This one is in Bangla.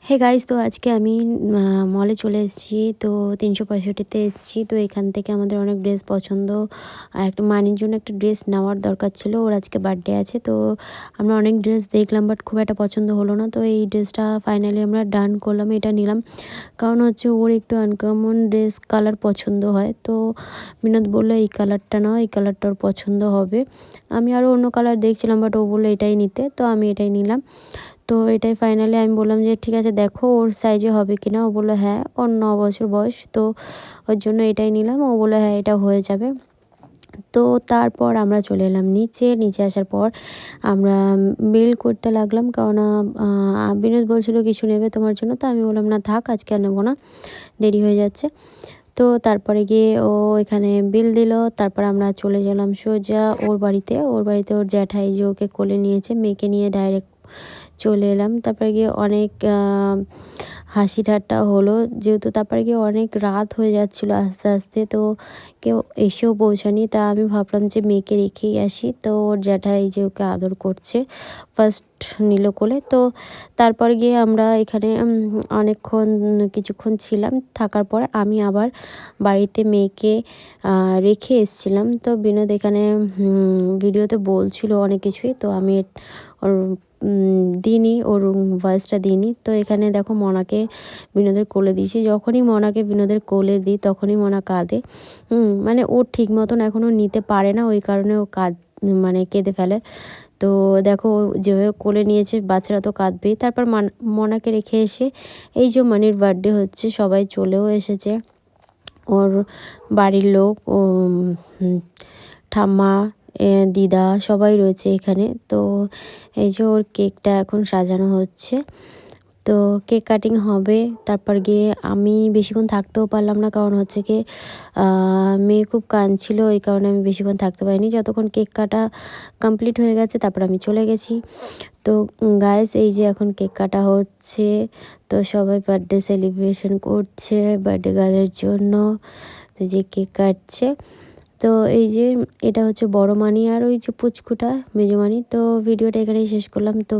হে গাইস, তো আজকে আমি মলে চলে এসেছি। তো 365-তে এসেছি। তো এখান থেকে আমাদের অনেক ড্রেস পছন্দ। একটা মানির জন্য একটা ড্রেস নেওয়ার দরকার ছিল, ওর আজকে বার্থডে আছে। তো আমরা অনেক ড্রেস দেখলাম, বাট খুব একটা পছন্দ হলো না। তো এই ড্রেসটা ফাইনালি আমরা ডান করলাম, এটা নিলাম। কারণ হচ্ছে ওর একটু আনকমন ড্রেস কালার পছন্দ হয়। তো বিনোদ বললো এই কালারটা নাও, এই কালারটা ওর পছন্দ হবে। আমি আরও অন্য কালার দেখছিলাম, বাট ও বললো এটাই নিতে, তো আমি এটাই নিলাম। তো এটাই ফাইনালি আমি বললাম যে ঠিক আছে, দেখো ওর সাইজে হবে কি না। ও বললো হ্যাঁ, ওর 9 বছর বয়স, তো ওর জন্য এটাই নিলাম। ও বললো হ্যাঁ, এটা হয়ে যাবে। তো তারপর আমরা চলে এলাম নিচে আসার পর আমরা বিল করতে লাগলাম। কারণ বিনোদ বলছিল কিছু নেবে তোমার জন্য। তো আমি বললাম না থাক, আজকে আর নেবো না, দেরি হয়ে যাচ্ছে। তো তারপরে গিয়ে ও এখানে বিল দিল। তারপর আমরা চলে গেলাম সোজা ওর বাড়িতে ওর জ্যাঠাই যে ওকে কোলে নিয়েছে, মেয়েকে নিয়ে ডাইরেক্ট চলে এলাম। তারপরে গিয়ে অনেক হাসি ঠাট্টা হলো, যেহেতু তারপরে গিয়ে অনেক রাত হয়ে যাচ্ছিলো আস্তে আস্তে। তো কেউ এসেও পৌঁছানি, তা আমি ভাবলাম যে মেয়েকে রেখেই আসি। তো ওর জ্যাঠাই যে ওকে আদর করছে, ফার্স্ট নিল কোলে। তো তারপর গিয়ে আমরা এখানে কিছুক্ষণ ছিলাম। থাকার পর আমি আবার বাড়িতে মেয়েকে রেখে এসেছিলাম। তো বিনোদ এখানে ভিডিওতে বলছিল অনেক কিছুই, তো আমি ওর দিইনি, ওর ভয়েসটা দিইনি। তো এখানে দেখো মনাকে বিনোদের কোলে দিয়েছি। যখনই মনাকে বিনোদের কোলে দিই তখনই মনা কাঁদে। মানে ও ঠিক মতন এখনও নিতে পারে না, ওই কারণে ও মানে কেঁদে ফেলে। তো দেখো যেভাবে কোলে নিয়েছে, বাচ্চারা তো কাঁদবেই। তারপর মনাকে রেখে এসে এই যে মানির বার্থডে হচ্ছে, সবাই চলেও এসেছে, ওর বাড়ির লোক, ও ঠাম্মা, দিদা সবাই রয়েছে এখানে। তো এই যে ওর কেকটা এখন সাজানো হচ্ছে। তো কেক কাটিং হবে। তারপর গিয়ে আমি বেশিক্ষণ থাকতেও পারলাম না, কারণ হচ্ছে কি মেয়ে খুব কাঁদছিল, এই কারণে আমি বেশিক্ষণ থাকতে পারিনি। যতক্ষণ কেক কাটা কমপ্লিট হয়ে গেছে তারপর আমি চলে গেছি। তো গাইস, এই যে এখন কেক কাটা হচ্ছে। তো সবাই বার্থডে সেলিব্রেশন করছে বার্থডে গার্লের জন্য। তো যে কেক কাটছে, তো এই যে এটা হচ্ছে বড় মানি, আর ওই যে পুচকুটা মেজো মানি। তো ভিডিওটা এখানেই শেষ করলাম। তো